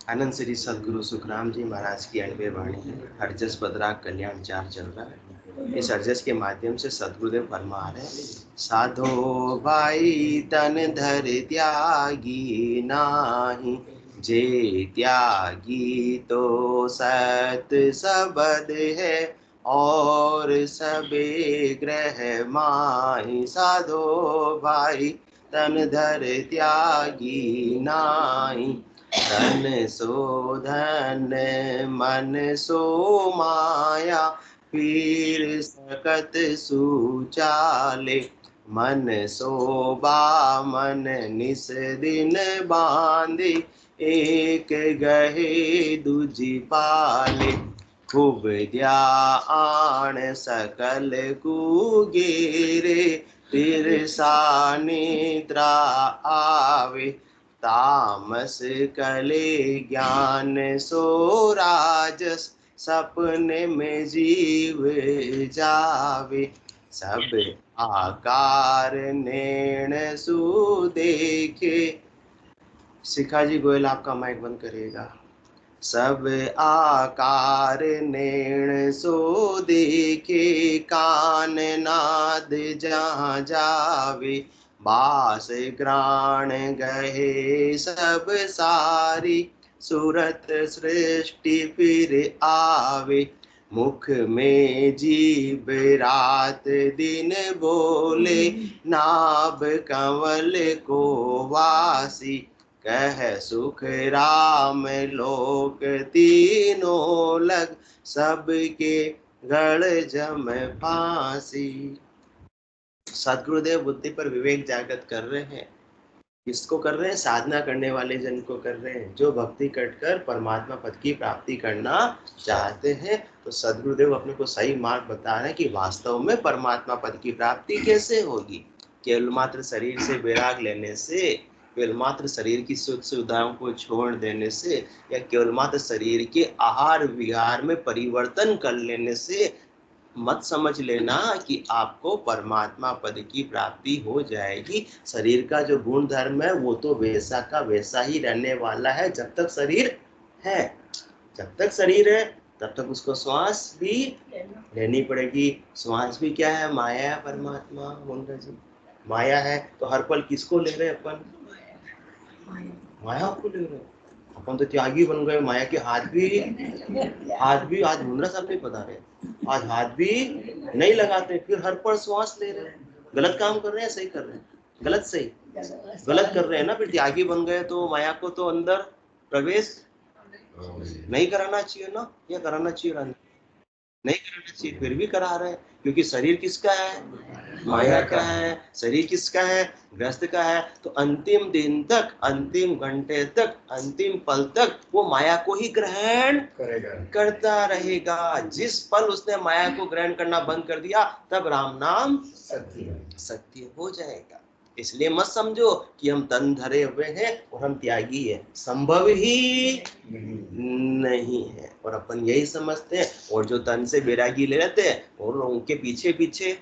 आनंद श्री सदगुरु सुखराम जी महाराज की अनबे वाणी है। हरजस बदराग कल्याण चार चल रहा है। इस हरजस के माध्यम से सदगुरुदेव फरमा रहे हैं, साधो भाई तन धर त्यागी नाही, जे त्यागी तो सत सबद है, और सबे ग्रह माही। साधो भाई तन धर त्यागी नाही, धन सो धन मन सो माया, पीर सकत सुचाले। मन सोबा मन निस दिन बांधे, एक गहे दूजी पाले। खूब ध्यान सकल कुगेरे, तिरसा निद्रा आवे। तामस कले ज्ञान सो राजस, सपने में जीव जावे। सब आकार नेण सु देखे। शिखा जी गोयल आपका माइक बंद करिएगा। सब आकार नेण सो देखे, कान नाद जहाँ जावे। बास ग्राण गहे सब सारी, सूरत सृष्टि फिर आवे। मुख में जीव रात दिन बोले, नाभ कंवल को वासी। कह सुख राम लोक तीनों लग, सबके गढ़ जम फांसी। सदगुरुदेव बुद्धि पर विवेक जागृत कर रहे हैं। किसको कर रहे हैं? साधना करने वाले जन को कर रहे हैं, जो भक्ति कर परमात्मा पद की प्राप्ति करना चाहते हैं। तो सदगुरुदेव अपने को सही मार्ग बता रहे हैं कि वास्तव में परमात्मा पद की प्राप्ति कैसे होगी। केवल मात्र शरीर से वैराग लेने से, केवल मात्र शरीर की सुख सुविधाओं को छोड़ देने से, या केवल मात्र शरीर के आहार विहार में परिवर्तन कर लेने से मत समझ लेना कि आपको परमात्मा पद की प्राप्ति हो जाएगी। शरीर का जो गुण धर्म है वो तो वैसा का वैसा ही रहने वाला है जब तक शरीर है। जब तक शरीर है तब तक उसको श्वास भी लेनी पड़ेगी। श्वास भी क्या है? माया है। परमात्मा मुंडा जी माया है। तो हर पल किसको ले रहे अपन? माया को ले रहे। अपन तो त्यागी बन गए, माया के हाथ भी आज मुंद्रा साहब नहीं बता रहे, आज हाथ भी नहीं लगाते, फिर हर पल श्वास ले रहे हैं। गलत काम कर रहे हैं, सही कर रहे हैं? गलत सही गलत कर रहे हैं ना। फिर त्यागी बन गए तो माया को तो अंदर प्रवेश नहीं कराना चाहिए ना, या कराना चाहिए? नहीं कराना चाहिए, फिर भी करा रहे हैं। क्योंकि शरीर किसका है? माया का है। शरीर किसका है? ग्रस्त का है। तो अंतिम दिन तक, अंतिम घंटे तक, अंतिम पल तक वो माया को ही ग्रहण करता रहेगा। जिस पल उसने माया को ग्रहण करना बंद कर दिया, तब राम नाम सत्य हो जाएगा। इसलिए मत समझो कि हम तन धरे हुए हैं और हम त्यागी है, संभव ही नहीं है। और अपन यही समझते हैं, और जो तन से बैरागी ले लेते हैं और उनके पीछे पीछे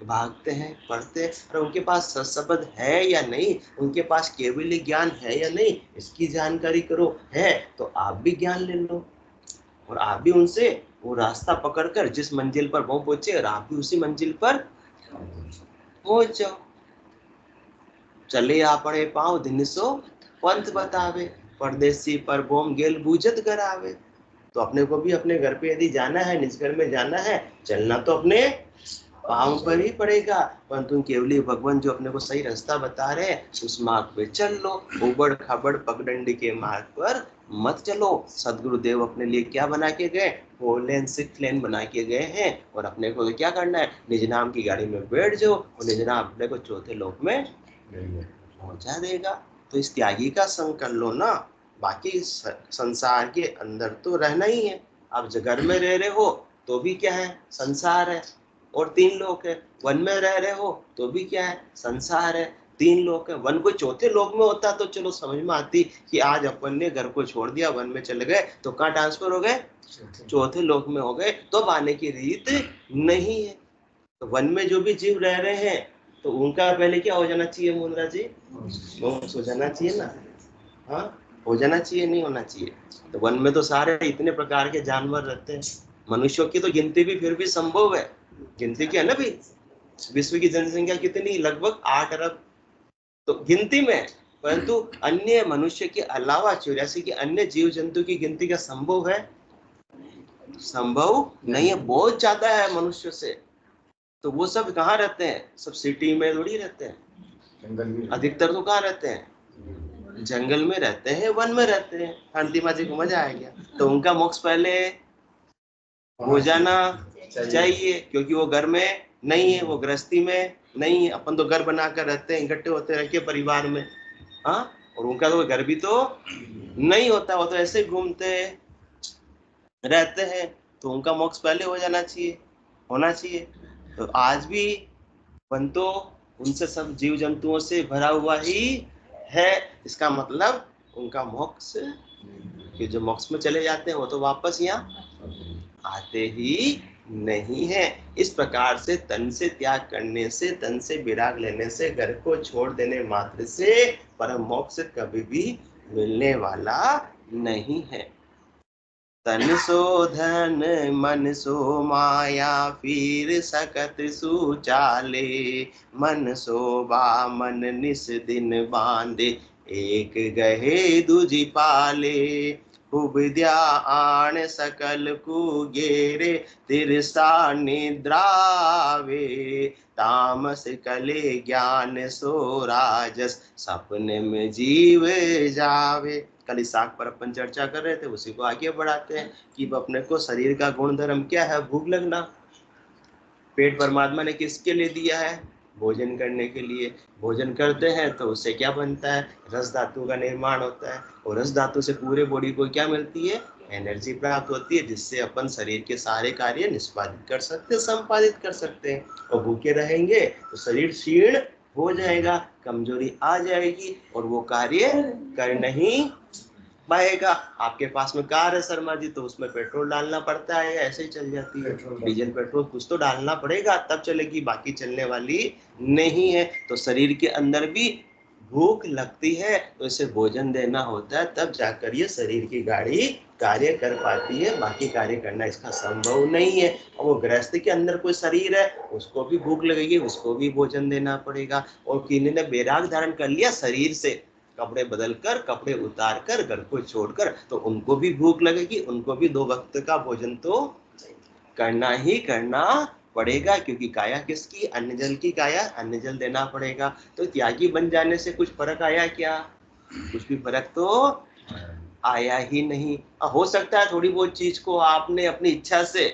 भागते हैं, पढ़ते हैं। और उनके पास सत्संबंध है या नहीं, उनके पास केवल ज्ञान है या नहीं, इसकी जानकारी करो। है तो आप भी ज्ञान ले लो, और आप भी उनसे वो रास्ता पकड़कर जिस मंजिल पर वो पहुंचे, और आप भी उसी मंजिल पर पहुंच जाओ। चले आपने पाँव दिन सो पंथ बतावे, परदेसी पर बोम गेल बूझत घर आवे। तो अपने को भी अपने घर पे यदि जाना है, निज घर में जाना है, चलना तो अपने पाँव पर ही पड़ेगा। परंतु केवली भगवान जो अपने को सही रास्ता बता रहे हैं, उस मार्ग पे चल लो। उबड़ खाबड़ पगडंडी के मार्ग पर मत चलो। सदगुरुदेव अपने लिए क्या बना के गए? 4 लेन 6 लेन बना के गए हैं। और अपने को क्या करना है? निज नाम की गाड़ी में बैठ जाओ, और निज नाम अपने को चौथे लोक में पहुंचा देगा। तो इस त्यागी का संग कर लो ना। बाकी संसार के अंदर तो रहना ही है। आप घर में रह रहे हो तो भी क्या है? संसार है। और 3 लोक है। वन में रह रहे हो तो भी क्या है? संसार है। 3 लोक है। वन को चौथे लोक में होता तो चलो समझ में आती कि आज अपन ने घर को छोड़ दिया, वन में चले गए, तो कहाँ ट्रांसफर हो गए? चौथे लोक में हो गए। तो आने की रीत नहीं है। तो वन में जो भी जीव रह रहे हैं, तो उनका पहले क्या हो जाना चाहिए मुंद्रा जी? मोक्ष हो जाना चाहिए ना। हाँ, हो जाना चाहिए, नहीं होना चाहिए। तो वन में तो सारे इतने प्रकार के जानवर रहते हैं, मनुष्यों की तो गिनती भी फिर भी संभव है, गिनती क्या है ना भाई, विश्व की जनसंख्या कितनी, लगभग 8 अरब, तो गिनती में, परंतु अन्य मनुष्य के अलावा 84 के अन्य जीव जंतु की गिनती क्या संभव है? संभव नहीं है, बहुत ज्यादा है मनुष्य से। तो वो सब कहाँ रहते हैं? सब सिटी में थोड़ी रहते हैं, अधिकतर तो कहाँ रहते हैं? जंगल में रहते हैं, वन में रहते हैं। शांति माँ जी को मजा आ गया। तो उनका मोक्ष पहले हो जाना चाहिए, क्योंकि वो घर में नहीं है, वो गृहस्थी में नहीं है। अपन तो घर बनाकर रहते हैं, इकट्ठे होते रहते परिवार में, हाँ, और उनका तो घर भी तो नहीं होता, वो तो ऐसे घूमते रहते हैं। तो उनका मोक्ष पहले हो जाना चाहिए, होना चाहिए। तो आज भी वन तो उनसे सब जीव जंतुओं से भरा हुआ ही है। इसका मतलब उनका मोक्ष, कि जो मोक्ष में चले जाते हैं वो तो वापस यहाँ आते ही नहीं है। इस प्रकार से तन से त्याग करने से, तन से विराग लेने से, घर को छोड़ देने मात्र से परम मोक्ष कभी भी मिलने वाला नहीं है। तन सो धन मन सो माया, फिर सकत सुचाले, मन सोबा मन निस दिन बांधे, एक गहे दूजी पाले, विद्या आण सकल कुगेरे, तिरसा निद्रावे, तामस कले ज्ञान सो राजस, सपने में जीव जावे। कल इस साख पर अपन चर्चा कर रहे थे, उसी को आगे बढ़ाते हैं कि अपने को शरीर का गुण धर्म क्या है? भूख लगना। पेट परमात्मा ने किसके लिए दिया है? भोजन करने के लिए। भोजन करते हैं तो उससे क्या बनता है? रस धातु का निर्माण होता है, और रस धातु से पूरे बॉडी को क्या मिलती है? एनर्जी प्राप्त होती है, जिससे अपन शरीर के सारे कार्य निष्पादित कर सकते हैं, संपादित कर सकते हैं। और भूखे रहेंगे तो शरीर क्षीण हो जाएगा, कमजोरी आ जाएगी, और वो कार्य कर नहीं पाएगा। आपके पास में कार है शर्मा जी, तो उसमें पेट्रोल डालना पड़ता है, ऐसे ही चल जाती है? डीजल पेट्रोल कुछ तो डालना पड़ेगा तब चलेगी, बाकी चलने वाली नहीं है। तो शरीर के अंदर भी भूख लगती है, तो इसे भोजन देना होता है, तब जाकर ये शरीर की गाड़ी कार्य कर पाती है। बाकी कार्य करना इसका संभव नहीं है। और वो गृहस्थ के अंदर कोई शरीर है, उसको भी भूख लगेगी, उसको भी भोजन देना पड़ेगा। और किन्हीं ने बैराग धारण कर लिया शरीर से, कपड़े बदलकर, कपड़े उतार कर, घर को छोड़कर, तो उनको भी भूख लगेगी, उनको भी 2 वक्त का भोजन तो करना ही करना पड़ेगा, क्योंकि काया किसकी? अन्न जल की काया, अन्न जल देना पड़ेगा। तो त्यागी बन जाने से कुछ फर्क आया क्या? कुछ भी फर्क तो आया ही नहीं। हो सकता है थोड़ी बहुत चीज को आपने अपनी इच्छा से,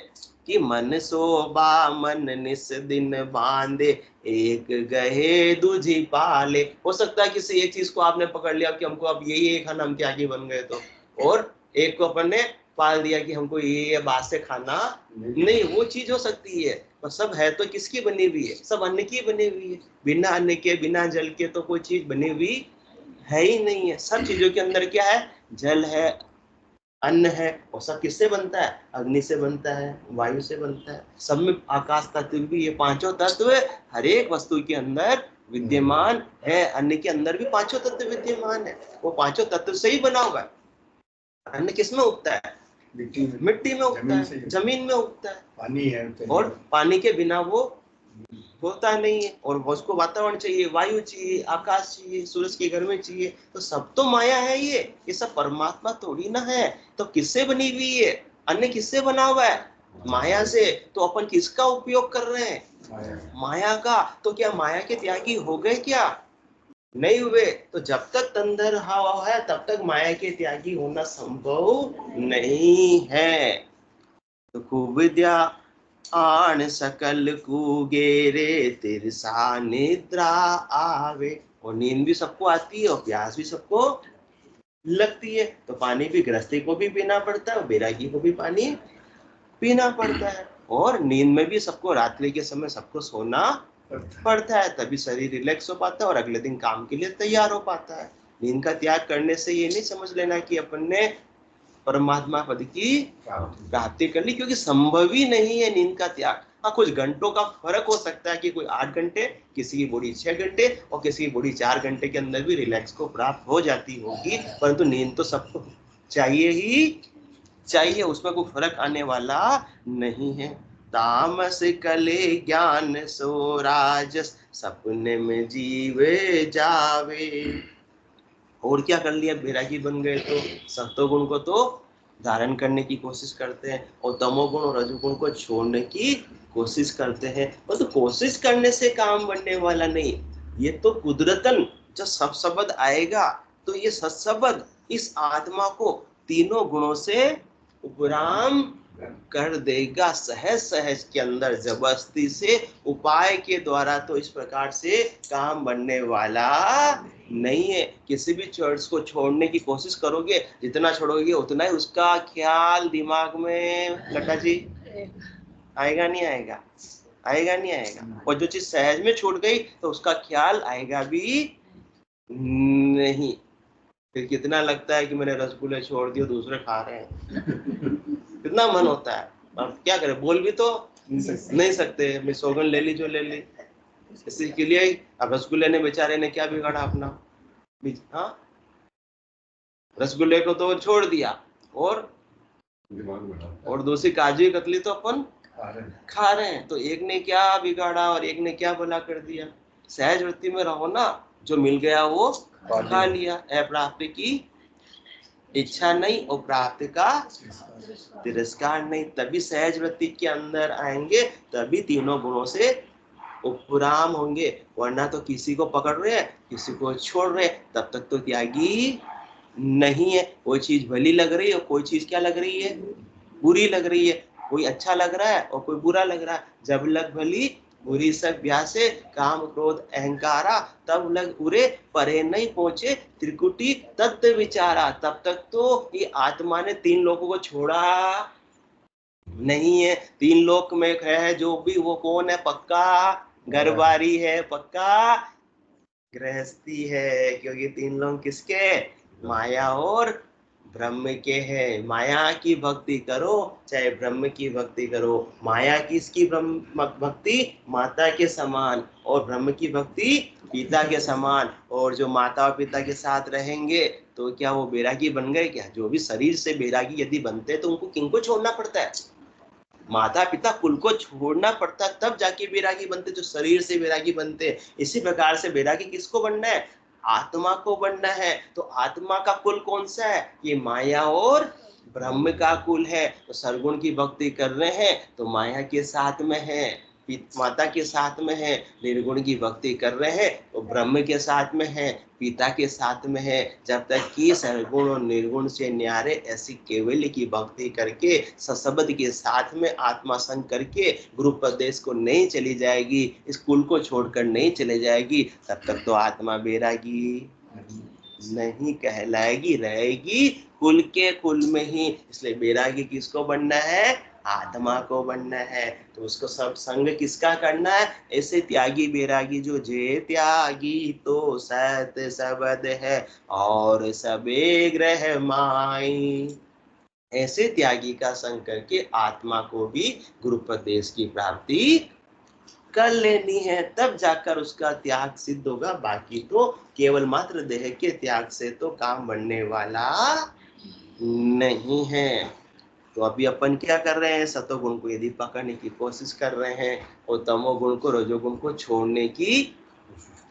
कि मन सोबा मन निस दिन बांधे, एक गहे दूजी पाले, हो सकता है किसी एक चीज को आपने पकड़ लिया कि हमको अब यही खाना, हम त्यागी बन गए तो, और एक को अपन ने पाल दिया कि हमको ये बात से खाना नहीं, वो चीज हो सकती है। पर सब है तो किसकी बनी हुई है? सब अन्न की बनी हुई है। बिना अन्न के, बिना जल के तो कोई चीज बनी हुई है ही नहीं है। सब चीजों के अंदर क्या है? जल है, अन्न है। और सब किससे बनता है? अग्नि से बनता है, वायु से बनता है, सब में आकाश तत्व भी, ये पांचों तत्व हर एक वस्तु के अंदर विद्यमान है। अन्न के अंदर भी पांचों तत्व विद्यमान है, वो पांचों तत्व से ही बना हुआ है। अन्न किस में उगता है? मिट्टी में उगता है, जमीन में उगता है, पानी है, और पानी के बिना वो होता नहीं है। और उसको वातावरण चाहिए, वायु चाहिए, आकाश चाहिए, सूरज की गर्मी चाहिए। तो सब तो माया है, ये सब परमात्मा थोड़ी ना है। तो किससे बनी हुई है? अन्य किससे बना हुआ है? माया से। तो अपन किसका उपयोग कर रहे हैं? माया का। तो क्या माया के त्यागी हो गए क्या? नहीं हुए। तो जब तक तंदर हवा है तब तक माया के त्यागी होना संभव नहीं है। तो खूब विद्या आण सकल कुगेरे, तिरसा निद्रा आवे। और नींद भी सबको आती है, और प्यास भी सबको लगती है। तो पानी भी गृहस्थी को भी पीना पड़ता है, और बैरागी को भी पानी पीना पड़ता है। और नींद में भी सबको, रात्रि के समय सबको सोना पड़ता है, तभी शरीर रिलैक्स हो पाता है और अगले दिन काम के लिए तैयार हो पाता है। नींद का त्याग करने से ये नहीं समझ लेना कि अपन ने परमात्मा पद की प्राप्ति कर ली, क्योंकि संभव ही नहीं है नींद का त्याग। हाँ, कुछ घंटों का फर्क हो सकता है कि कोई 8 घंटे, किसी की बॉडी 6 घंटे और किसी की बॉडी 4 घंटे के अंदर भी रिलैक्स को प्राप्त हो जाती होगी, परंतु नींद तो सबको चाहिए ही चाहिए, उसमें कोई फर्क आने वाला नहीं है। तामस कले ज्ञान सो राजस, सपने में जीवे जावे। और क्या कर लिया, बैरागी बन गए तो सत्वगुण को तो धारण करने की कोशिश करते हैं और तमोगुण और रजोगुण को छोड़ने की कोशिश करते हैं। और तो कोशिश करने से काम बनने वाला नहीं, ये तो कुदरतन जब सत्शब्द आएगा तो ये सत्शब्द इस आत्मा को तीनों गुणों से उपराम कर देगा, सहज सहज के अंदर, जबरदस्ती से उपाय के द्वारा तो इस प्रकार से काम बनने वाला नहीं है। किसी भी चर्च को छोड़ने की कोशिश करोगे, जितना छोड़ोगे उतना ही उसका ख्याल दिमाग में, लटा जी, आएगा नहीं आएगा, आएगा नहीं आएगा। और जो चीज सहज में छूट गई तो उसका ख्याल आएगा भी नहीं। फिर कितना लगता है कि मैंने रसगुल्ले छोड़ दिए, दूसरे खा रहे हैं, कितना मन होता है। अब क्या करें, बोल भी तो नहीं सकते, मैं सौगन ले ली जो ले ली, इसी के लिए। अब रसगुल्ले ने बेचारे ने क्या बिगाड़ा अपना, हाँ, रसगुल्ले को तो छोड़ दिया और दूसरी काजू कतली तो अपन खा रहे हैं, तो एक ने क्या बिगाड़ा और एक ने क्या भला कर दिया। सहज वृत्ति में रहो ना, जो मिल गया वो खा लिया। अप्राप्ति की इच्छा नहीं और प्राप्ति का तिरस्कार नहीं, तभी सहज वृत्ति के अंदर आएंगे, तभी तीनों गुणों से उपराम होंगे। वरना तो किसी को पकड़ रहे हैं, किसी को छोड़ रहे, तब तक तो त्यागी नहीं है। कोई चीज भली लग रही है और कोई चीज क्या लग रही है, बुरी लग रही है। कोई अच्छा लग रहा है और कोई बुरा लग रहा है। जब लग भली बुरी सब व्यासे, काम क्रोध अहंकारा, तब लग उरे परे नहीं पहुंचे त्रिकुटी तत्व विचारा। तब तक तो ये आत्मा ने तीन लोगों को छोड़ा नहीं है। तीन लोक में है जो भी, वो कौन है, पक्का घरबारी है, पक्का गृहस्थी है। क्योंकि तीन लोग किसके, माया और ब्रह्म के हैं। माया की भक्ति करो चाहे ब्रह्म की भक्ति करो। माया की इसकी ब्रह्म भक्ति माता के समान और ब्रह्म की भक्ति पिता के समान। और जो माता और पिता के साथ रहेंगे तो क्या वो बैरागी बन गए क्या? जो भी शरीर से बैरागी यदि बनते तो उनको किनको छोड़ना पड़ता है? माता पिता कुल को छोड़ना पड़ता, तब जाके बैरागी बनते, जो शरीर से बैरागी बनते। इसी प्रकार से बैरागी किसको बनना है? आत्मा को बनना है। तो आत्मा का कुल कौन सा है? ये माया और ब्रह्म का कुल है। तो सरगुण की भक्ति कर रहे हैं तो माया के साथ में है, माता के साथ में है। निर्गुण की भक्ति कर रहे हैं तो ब्रह्म के साथ में है, पिता के साथ में है। जब तक कि सरगुण और निर्गुण से न्यारे ऐसी केवल्य की भक्ति करके सशब्द के साथ में आत्मा संग करके गुरु प्रदेश को नहीं चली जाएगी, इस कुल को छोड़कर नहीं चले जाएगी, तब तक तो आत्मा बैरागी नहीं कहलाएगी, रहेगी कुल के कुल में ही। इसलिए बैरागी किसको बनना है? आत्मा को बनना है। तो उसको सब संग किसका करना है? ऐसे त्यागी बैरागी जो जे त्यागी तो सत शब्द है और सबे ग्रह माई। ऐसे त्यागी का संग करके आत्मा को भी गुरु प्रदेश की प्राप्ति कर लेनी है, तब जाकर उसका त्याग सिद्ध होगा। बाकी तो केवल मात्र देह के त्याग से तो काम बनने वाला नहीं है। तो अभी अपन क्या कर रहे हैं? सतोगुण को यदि पकड़ने की कोशिश कर रहे हैं और तमोगुण को रजोगुण को छोड़ने की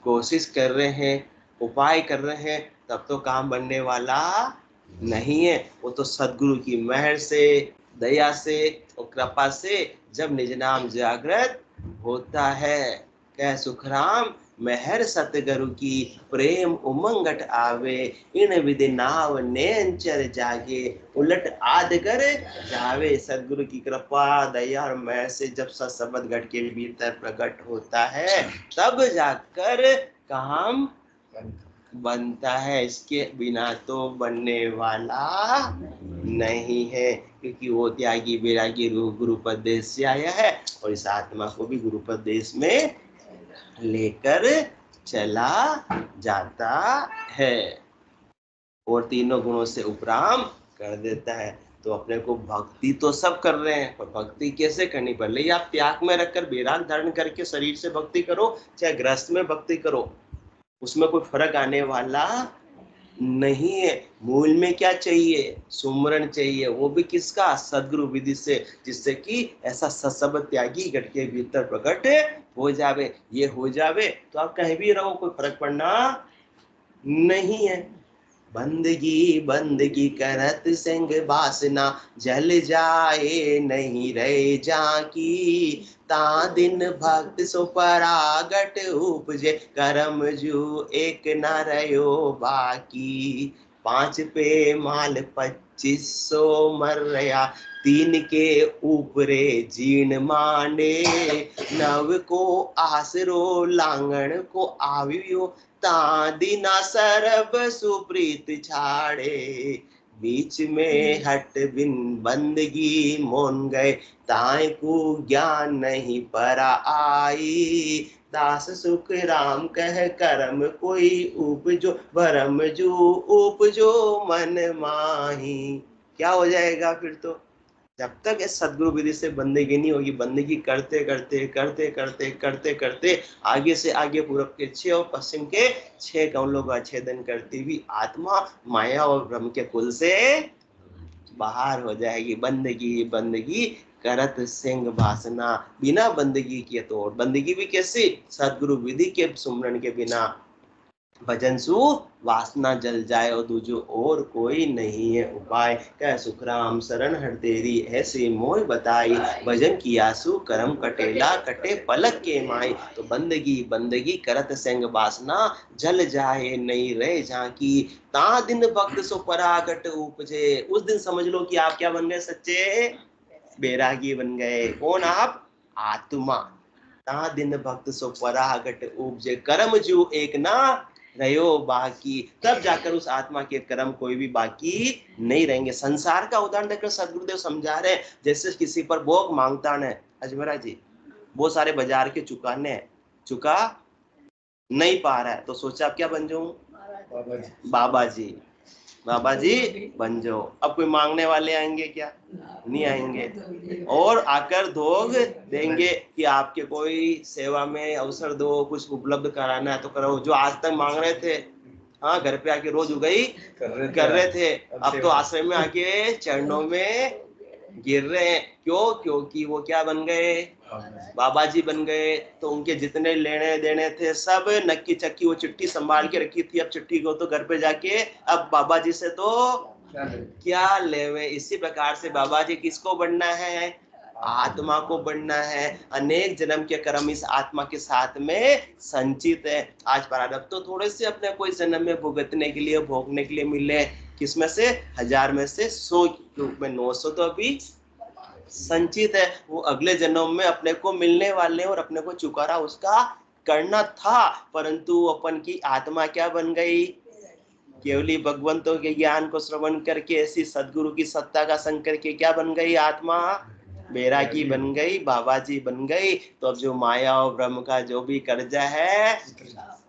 कोशिश कर रहे हैं, उपाय कर रहे हैं, तब तो काम बनने वाला नहीं है। वो तो सदगुरु की मेहर से, दया से और कृपा से जब निज नाम जागृत होता है। कह सुखराम मेहर सतगुरु की प्रेम उमंगट आवे, इन विधि नाव नैनचर जागे उलट आद कर जावे। सदगुरु की कृपा दया और मेहर से जब सत्सबद घट के भीतर प्रकट होता है तब जाकर काम बनता है। इसके बिना तो बनने वाला नहीं है, क्योंकि वो त्यागी बैरागी गुरु प्रदेश से आया है और इस आत्मा को भी गुरु प्रदेश में लेकर चला जाता है और तीनों गुणों से उपराम कर देता है। तो अपने को भक्ति तो सब कर रहे हैं, पर भक्ति कैसे करनी, पहले आप त्याग में रखकर वैराग धारण करके शरीर से भक्ति करो, चाहे गृहस्थ में भक्ति करो, उसमें कोई फर्क आने वाला नहीं है। मूल में क्या चाहिए, सुमरन चाहिए, वो भी किसका, सदगुरु विधि से, जिससे कि ऐसा सब त्यागी घट के भीतर प्रकट हो जावे। ये हो जावे तो आप कहीं भी रहो, कोई फर्क पड़ना नहीं है। बंदगी बंदगी करत संग वासना, जल जाए नहीं रहे जाकी, ता दिन भक्त सो परागट उपजे, करम जू एक न रहो बाकी। 5 पे माल 2500 मर रहा, 3 के ऊपरे जीण मांडे, नव को आसरो लांगण को आवियो, तादिना सरब सुप्रीत छाड़े, बीच में हट बिन बंदगी मोन गए, ताए को ज्ञान नहीं परा आई, दास सुख राम कह करम कोई उपजो, भरम जो उपजो मन माही। क्या हो जाएगा फिर, तो जब तक इस सदगुरु विधि से बंदगी नहीं होगी, बंदगी करते करते करते करते करते करते आगे से आगे पूरब के 6 और पश्चिम के 6 कमलों का छेदन करती हुई आत्मा माया और ब्रह्म के कुल से बाहर हो जाएगी। बंदगी बंदगी करत सिंह वासना, बिना बंदगी किए, तो बंदगी भी कैसी, सदगुरु विधि के सुमरन के बिना। भजन सु वासना जल जाए और दूजो और कोई नहीं है उपाय, कह सुखराम शरण हर तेरी ऐसे मोह बताई, भजन किया सु करम कटेला कटे पलक के माई। तो बंदगी बंदगी करत संग वासना, जल जाए नहीं रहे झांकी, ता दिन भक्त सो परागट उपजे। उस दिन समझ लो कि आप क्या बन गए, सच्चे बैरागी बन गए। कौन आप, आत्मा। ता दिन भक्त सो परागट उपजे, कर्म जो एक ना रहो बाकी, तब जाकर उस आत्मा के कर्म कोई भी बाकी नहीं रहेंगे। संसार का उदाहरण देकर सदगुरुदेव समझा रहे हैं, जैसे किसी पर भोग मांगता है अजमेरा जी, बहुत सारे बाजार के चुकाने, चुका नहीं पा रहा है, तो सोचा अब क्या बन जाऊं, बाबा जी, बाबा जी बन जाओ। अब कोई मांगने वाले आएंगे क्या, नहीं आएंगे, और आकर धोग देंगे कि आपके कोई सेवा में अवसर दो, कुछ उपलब्ध कराना है तो करो। जो आज तक मांग रहे थे, हाँ घर पे आके रोज उगाई कर रहे थे, अब तो आश्रम में आके चरणों में गिर रहे हैं। क्यों, क्योंकि वो क्या बन गए, बाबा जी बन गए। तो उनके जितने लेने देने थे सब नक्की चक्की, वो चिट्ठी संभाल के रखी थी, अब चिट्ठी को तो घर पे जाके अब बाबा जी से तो क्या लेवे। इसी प्रकार से बाबा जी किसको बनना है, आत्मा को बनना है। अनेक जन्म के कर्म इस आत्मा के साथ में संचित है। आज प्रारब्ध तो थोड़े से अपने कोई जन्म में भुगतने के लिए, भोगने के लिए मिले, किसमें से 1000 में से 100 के रूप में 900 तो अभी संचित है, वो अगले जन्म में अपने को मिलने वाले और अपने को चुकारा उसका करना था। परंतु अपन की आत्मा क्या बन गई, केवली भगवंतों के ज्ञान को श्रवण करके, ऐसी सदगुरु की सत्ता का संग करके क्या बन गई, आत्मा बैरागी बन गई, बाबा जी बन गई। तो अब जो माया और ब्रह्म का जो भी कर्जा है,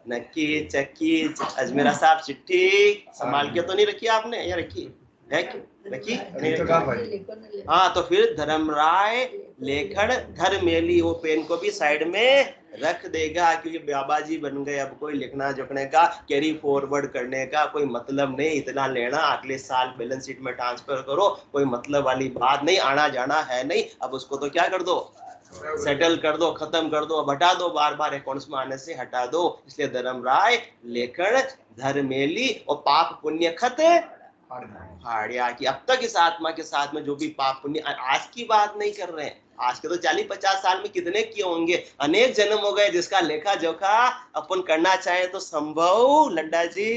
नक्की चक्की अजमेरा साहब चिट्ठी संभाल के तो नहीं रखी आपने, या रखी है, रखी नहीं? हाँ, तो फिर धर्मराय लेखन धर मेली, वो पेन को भी साइड में रख देगा, क्योंकि बाबा जी बन गए। अब कोई लिखना जोखने का, कैरी फॉरवर्ड करने का कोई मतलब नहीं, इतना लेना अगले साल बैलेंस शीट में ट्रांसफर करो, कोई मतलब वाली बात नहीं, आना जाना है नहीं। अब उसको तो क्या कर दो, सेटल कर दो, खत्म कर दो, अब हटा दो, बार बार अकाउंट्स में आने से हटा दो। इसलिए धर्मराय लेखन धर्मेली, और पाप पुण्य खत फाड़िया, कि अब तक इस आत्मा के साथ में जो भी पाप पुण्य, आज की बात नहीं कर रहे हैं, आज के तो 40-50 साल में कितने किए होंगे, अनेक जन्म हो गए, जिसका लेखा जोखा अपन करना चाहे तो संभव लड्डा जी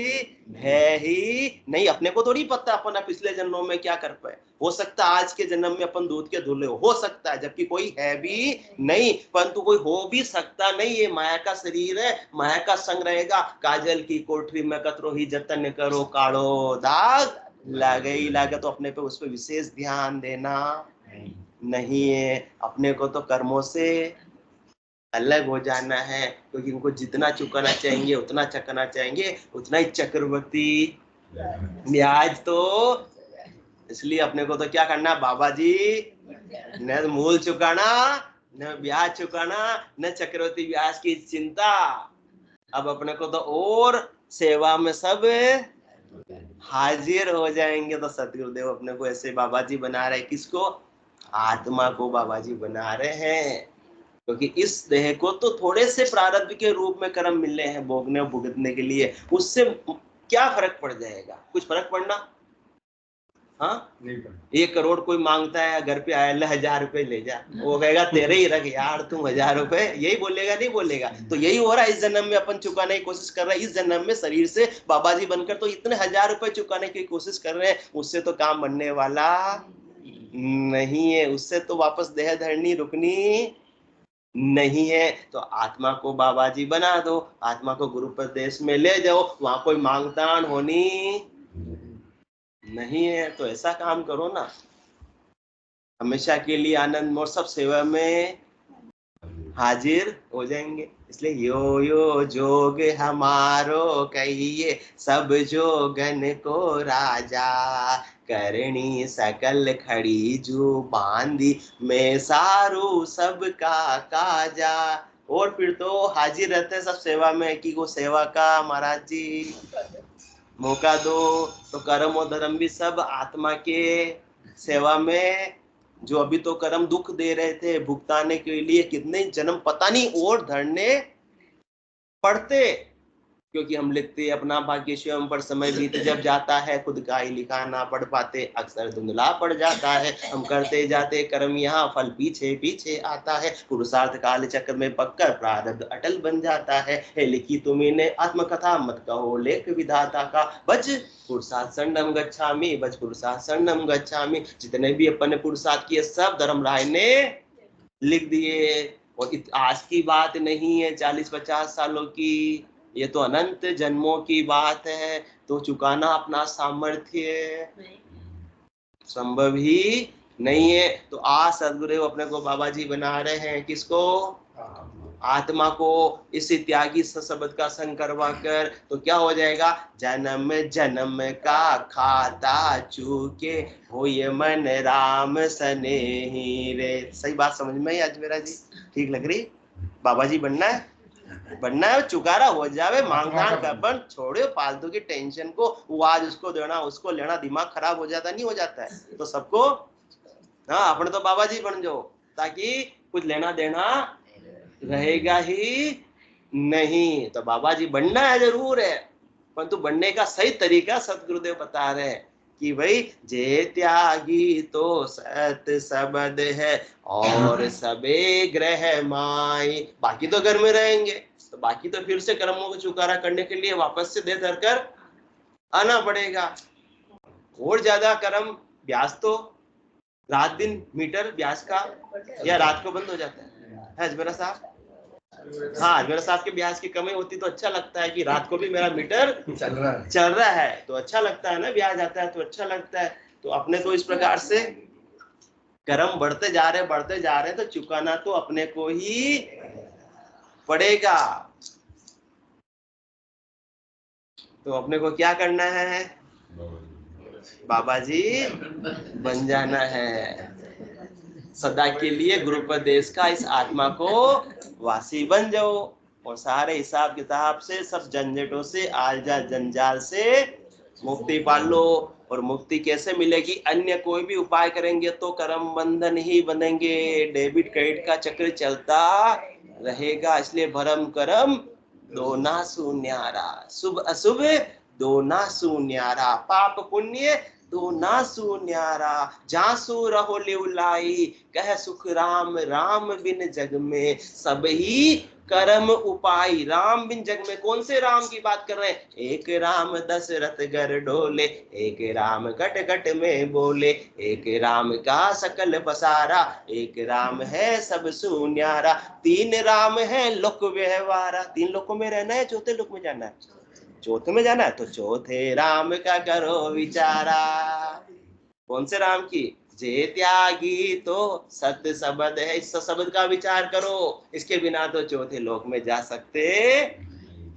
है ही नहीं। अपने को थोड़ी पता अपन पिछले जन्मों में क्या कर पाए। हो सकता है आज के जन्म में अपन दूध के धुले हो सकता है, जबकि कोई है भी नहीं, परंतु कोई हो भी सकता नहीं। ये माया का शरीर है, माया का संग रहेगा। काजल की कोठरी में कतरो ही जतन करो, कालो दाग लागे ही लागे, तो अपने पे उस पर विशेष ध्यान देना नहीं है। अपने को तो कर्मों से अलग हो जाना है, क्योंकि उनको जितना चुकाना चाहेंगे उतना चुकाना चाहेंगे, उतना ही चक्रवर्ती ब्याज तो इसलिए अपने को तो क्या करना, बाबा जी न मूल चुकाना, न ब्याज चुकाना, न चक्रवर्ती ब्याज की चिंता। अब अपने को तो और सेवा में सब हाजिर हो जाएंगे। तो सतगुरुदेव अपने को ऐसे बाबा जी बना रहे, किसको, आत्मा को बाबा जी बना रहे हैं। क्योंकि इस देह को तो थोड़े से प्रारब्ध के रूप में कर्म मिले हैं भोगने और भुगतने के लिए, उससे क्या फर्क पड़ जाएगा, कुछ फर्क पड़ना, हाँ नहीं पड़ना। 1 करोड़ कोई मांगता है, घर पे आया, ले 1000 रुपए ले जा, वो कहेगा तेरे ही रख यार तुम 1000 रुपए, यही बोलेगा, नहीं बोलेगा। तो यही हो रहा है, इस जन्म में अपन चुकाने की कोशिश कर रहे हैं, इस जन्म में शरीर से बाबा जी बनकर तो इतने 1000 रुपए चुकाने की कोशिश कर रहे हैं, उससे तो काम बनने वाला नहीं है, उससे तो वापस देह धरनी रुकनी नहीं है। तो आत्मा को बाबा जी बना दो, आत्मा को गुरु प्रदेश में ले जाओ, वहां कोई मांगतान होनी नहीं है। तो ऐसा काम करो ना, हमेशा के लिए आनंद मोर सब सेवा में हाजिर हो जाएंगे। इसलिए यो यो जोग हमारो कहिए, सब जोगन को राजा, करणी सकल खड़ी जो बांधी, मैं सारू सबका काजा। और फिर तो हाजिर रहते सब सेवा में, कि वो सेवा का महाराज जी मौका दो। तो कर्म और धर्म भी सब आत्मा के सेवा में, जो अभी तो कर्म दुख दे रहे थे, भुगताने के लिए कितने जन्म पता नहीं और धरने पड़ते, क्योंकि हम लिखते अपना भाग्य स्वयं पर, समय बीत जब जाता है खुद का ही लिखा ना पढ़ पाते, अक्सर धुंधला पड़ जाता है, हम करते जाते कर्म यहाँ फल पीछे पीछे आता है, पुरुषार्थ काल चक्र में पककर प्रारब्ध अटल बन जाता है लिखी तुम्हें आत्मकथा मत कहो लेख विधाता का, बच पुरुषार्थ शरणम गच्छामि, बच पुरुषार्थ शरणम गच्छामि। जितने भी अपन ने पुरुषार्थ किए सब धर्मराय ने लिख दिए, और आज की बात नहीं है 40-50 सालों की, ये तो अनंत जन्मों की बात है। तो चुकाना अपना सामर्थ्य संभव ही नहीं है। तो आज सदगुरु अपने को बाबा जी बना रहे हैं, किसको, आत्मा को, इस त्यागी शब्द का संग करवा कर। तो क्या हो जाएगा, जन्म जन्म का खाता चूके, हो ये मन राम सनेही रे। सही बात समझ में आई आज मेरा जी, ठीक लग रही, बाबा जी बनना है, बनना है, चुकारा हो जावे, मांगतान करबन छोड़ो, फालतू की टेंशन को, वो आज उसको देना उसको लेना, दिमाग खराब हो जाता नहीं हो जाता है। तो सबको हाँ अपने तो बाबा जी बन जाओ, ताकि कुछ लेना देना रहेगा ही नहीं। तो बाबा जी बनना है जरूर है, परंतु बनने का सही तरीका सतगुरुदेव बता रहे हैं कि भाई जे त्यागी तो सत सबद है, और सबे ग्रह माई। बाकी तो घर में रहेंगे, तो बाकी तो फिर से कर्मों को चुकारा करने के लिए वापस से दे धरकर आना पड़ेगा। और ज्यादा कर्म, ब्याज तो रात दिन मीटर ब्याज का, या रात को बंद हो जाता है मेरा साहब, हाँ मेरे साथ के ब्याज की कमी होती तो अच्छा लगता है कि रात को भी मेरा मीटर चल रहा है, तो अच्छा लगता है ना, ब्याज आता है तो अच्छा लगता है। तो अपने तो इस प्रकार से कर्म बढ़ते जा रहे तो चुकाना तो अपने को ही पड़ेगा। तो अपने को क्या करना है, बाबा जी बन जाना है, सदा के लिए गुरुपदेश का इस आत्मा को वासी बन जाओ, और सारे हिसाब किताब से, सब झंझटों से, आलजा जंजाल से मुक्ति पा लो। और मुक्ति कैसे मिलेगी, अन्य कोई भी उपाय करेंगे तो कर्म बंधन ही बनेंगे, डेबिट क्रेडिट का चक्र चलता रहेगा। इसलिए भरम कर्म दोना सुन्यारा, शुभ अशुभ दोना सुन्यारा, पाप पुण्य दोना सुन्यारा, जासु रहो लिवलाई, कह सुख राम राम बिन जग में सब ही कर्म उपाय। राम बिन जग में कौन से राम की बात कर रहे हैं, एक राम दशरथ घर डोले, एक राम घट घट में बोले, एक राम का सकल पसारा, एक राम है सब सुन्यारा, 3 राम है लोक व्यवहारा। 3 लोकों में रहना है, चौथे लोक में जाना है, चौथे में जाना है तो चौथे राम का करो विचारा। कौन से राम की, जे त्यागी तो सत्य शब्द है, इस शब्द का विचार करो, इसके बिना तो चौथे लोक में जा सकते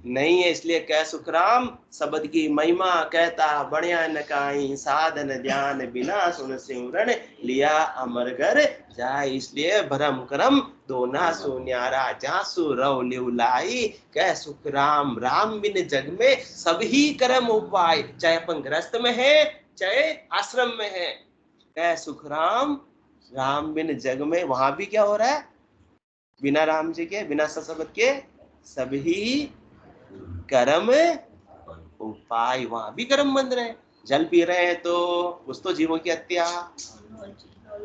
नहीं है, इसलिए कह सुखराम शब्द की महिमा कहता बढ़िया न काई, साधन ध्यान बिना सुन सिमरन लिया अमर घर जाय। इसलिए भरम करम दो ना सो न्यारा, जासु रव लिवलाई। कह सुखराम राम बिन जग में सभी कर्म उपाय, चाहे अपन ग्रस्त में है चाहे आश्रम में है। कह सुखराम राम बिन जग में, वहां भी क्या हो रहा है, बिना राम जी के बिना शब्द के सभी कर्म उपाय, वहां भी कर्म बंद रहे। जल पी रहे हैं तो कुछ तो जीवों की हत्या,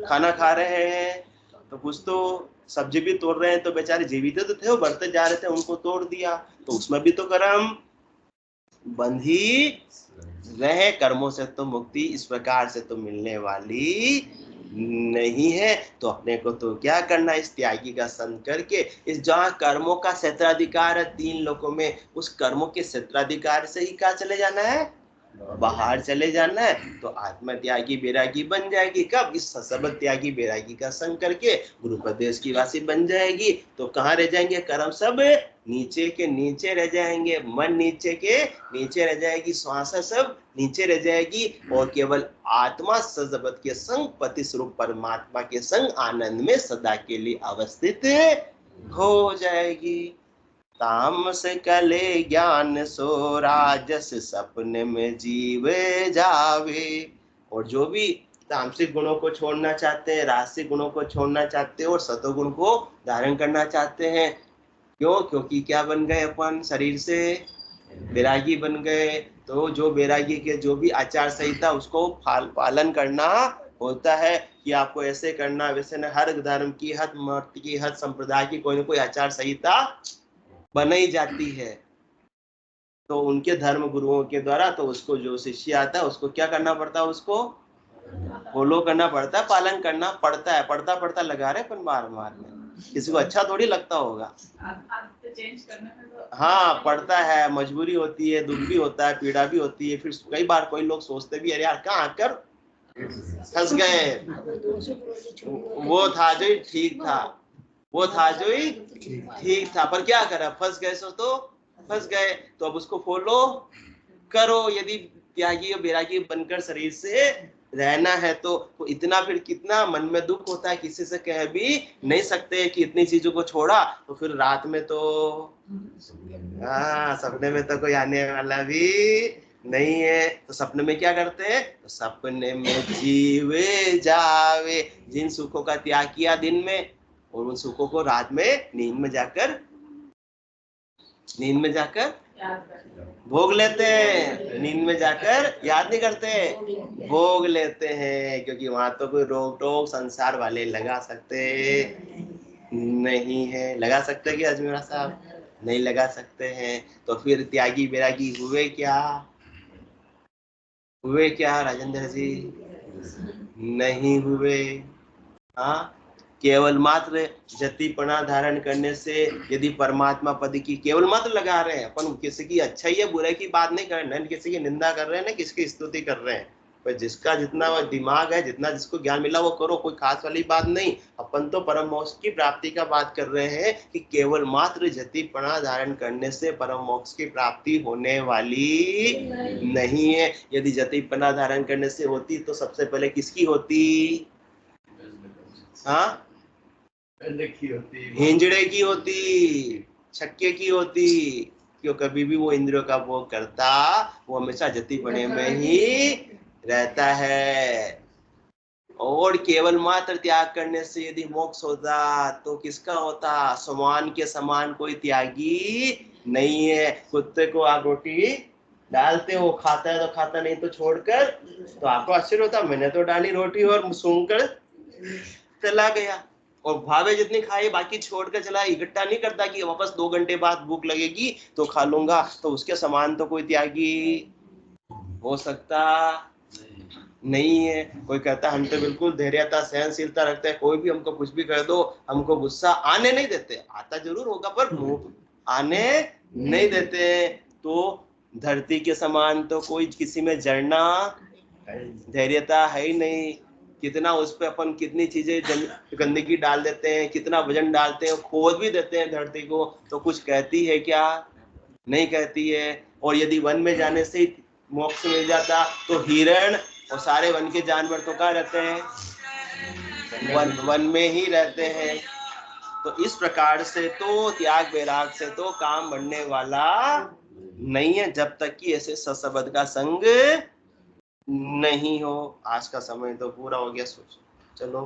खाना खा रहे हैं तो कुछ तो, सब्जी भी तोड़ रहे हैं तो बेचारे जीवित तो थे, वो बढ़ते जा रहे थे उनको तोड़ दिया, तो उसमें भी तो कर्म बंद ही रहे। कर्मों से तो मुक्ति इस प्रकार से तो मिलने वाली नहीं है। तो अपने को तो क्या करना, इस त्यागी का संग करके, इस जहाँ कर्मों का क्षेत्राधिकार है 3 लोकों में, उस कर्मों के क्षेत्राधिकार से ही कहाँ चले जाना है, बाहर चले जाना है। तो आत्मा त्यागी बैरागी बन जाएगी कब, इस सबद त्यागी बैरागी का संग करके गुरु प्रदेश की वासी बन जाएगी। तो कहाँ रह जाएंगे कर्म, सब नीचे के नीचे रह जाएंगे, मन नीचे के नीचे रह जाएगी, श्वास सब नीचे रह जाएगी, और केवल आत्मा सजबत के संग पति स्वरूप परमात्मा के संग आनंद में सदा के लिए अवस्थित हो जाएगी। तामस कले ज्ञान सो राजस, सपने में जीवे जावे। और जो भी तामसिक गुणों को छोड़ना चाहते हैं, राजसिक गुणों को छोड़ना चाहते हैं और सतोगुण को धारण करना चाहते हैं, क्यों, क्योंकि क्या बन गए अपन, शरीर से बैरागी बन गए। तो जो बैरागी के जो भी आचार संहिता उसको पालन करना होता है, कि आपको ऐसे करना वैसे न, हर धर्म की, हर मत की, हर संप्रदाय की कोई ना कोई आचार संहिता बनाई जाती है। तो उनके धर्म गुरुओं के द्वारा, तो उसको जो शिष्य आता है उसको क्या करना पड़ता है, उसको फॉलो करना पड़ता है, पालन करना पड़ता है। पढ़ता पढ़ता लगा रहे अपन बार बार में, किसी को अच्छा थोड़ी लगता होगा। हाँ, पढ़ता है, मजबूरी होती है, दुख भी होता है, पीड़ा भी होती है। फिर कई बार कोई लोग सोचते भी अरे यार कहाँ आकर फंस गए, वो था जो ठीक था, वो था जो ही ठीक था, पर क्या करा, फंस गए सो तो फंस गए। तो अब उसको फॉलो करो। यदि त्यागी और बैरागी बनकर शरीर से रहना है तो इतना फिर कितना मन में दुख होता है, किसी से कह भी नहीं सकते कि इतनी चीजों को छोड़ा। तो फिर रात में तो सपने में तो कोई आने वाला भी नहीं है। तो सपने में क्या करते हैं, तो सपने में जीवे जावे, जिन सुखों का त्याग किया दिन में, और उन सुखों को रात में नींद में जाकर भोग लेते हैं। नींद में जाकर याद नहीं करते, भोग लेते हैं, क्योंकि वहां तो कोई रोक टोक संसार वाले लगा सकते नहीं है। लगा सकते कि अजमेरा साहब, नहीं लगा सकते हैं। तो फिर त्यागी बैरागी हुए क्या राजेंद्र जी, नहीं हुए। हाँ, केवल मात्र जतिपना धारण करने से, यदि परमात्मा पद की केवल मात्र लगा रहे हैं, अपन किसी की अच्छाई या बुराई की बात नहीं कर रहे हैं, किसी की निंदा कर रहे हैं, ना किसकी स्तुति कर रहे हैं, पर जिसका जितना दिमाग है, जितना जिसको ज्ञान मिला वो करो, कोई खास वाली बात नहीं। अपन तो परम मोक्ष की प्राप्ति का बात कर रहे हैं, कि केवल मात्र जतिपना धारण करने से परम मोक्ष की प्राप्ति होने वाली नहीं है। यदि जतिपना धारण करने से होती तो सबसे पहले किसकी होती, हाँ, हिंजड़े की होती, छक्के की होती। क्यों, कभी भी वो इंद्रियों का भोग करता, वो हमेशा जतिपने में ही रहता है। और केवल मात्र त्याग करने से यदि मोक्ष होता तो किसका होता, समान के समान कोई त्यागी नहीं है। कुत्ते को आप रोटी डालते हो, खाता है तो खाता, नहीं तो छोड़कर, तो आपको आश्चर्य होता, मैंने तो डाली रोटी और सूंघकर चला गया, और भावे जितनी खाई बाकी छोड़कर चला। इकट्ठा नहीं करता कि वापस 2 घंटे बाद भूख लगेगी तो खा लूंगा। तो उसके समान तो कोई त्यागी हो सकता नहीं है। कोई कहता हम तो बिल्कुल धैर्यता सहनशीलता रखते हैं, कोई भी हमको कुछ भी कर दो, हमको गुस्सा आने नहीं देते। आता जरूर होगा पर मुंह आने नहीं देते। तो धरती के समान तो कोई किसी में जड़ना धैर्यता है ही नहीं। कितना उस पर अपन कितनी चीजें गंदगी डाल देते हैं, कितना वजन डालते हैं, खोद भी देते हैं धरती को, तो कुछ कहती है क्या, नहीं कहती है। और यदि वन में जाने से ही मोक्ष मिल जाता तो हिरण और सारे वन के जानवर तो कहाँ रहते हैं? वन में ही रहते हैं। तो इस प्रकार से तो त्याग वैराग से तो काम बढ़ने वाला नहीं है, जब तक कि ऐसे सत्संग का संग नहीं हो। आज का समय तो पूरा हो गया, सोचो। चलो,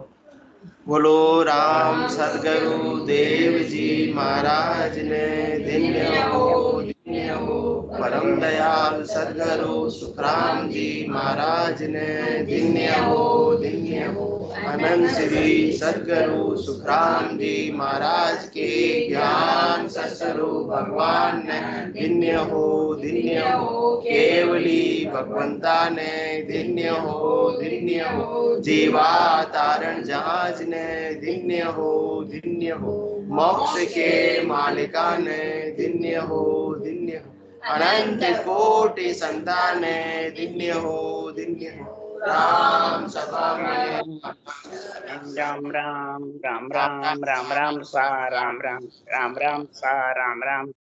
बोलो राम सदगुरु देव जी महाराज ने धन्य हो, धन्य हो। परम दयाल सदगुरु सुखराम जी महाराज ने धन्य हो, धन्य हो। अनंत श्री सदगुरु सुखराम जी महाराज के ज्ञान सतस्वरूप भगवान ने धन्य हो, धन्य हो। केवली भगवंता ने धन्य हो, धन्य हो। जीवा तारण जहाज ने धन्य हो, धन्य हो। मोक्ष के मालिका ने धन्य हो, धन्य हो। अनंत कोटि संतान ने धन्य हो, धन्य हो। राम सभा में राम राम राम राम राम राम सा राम राम राम राम सा राम राम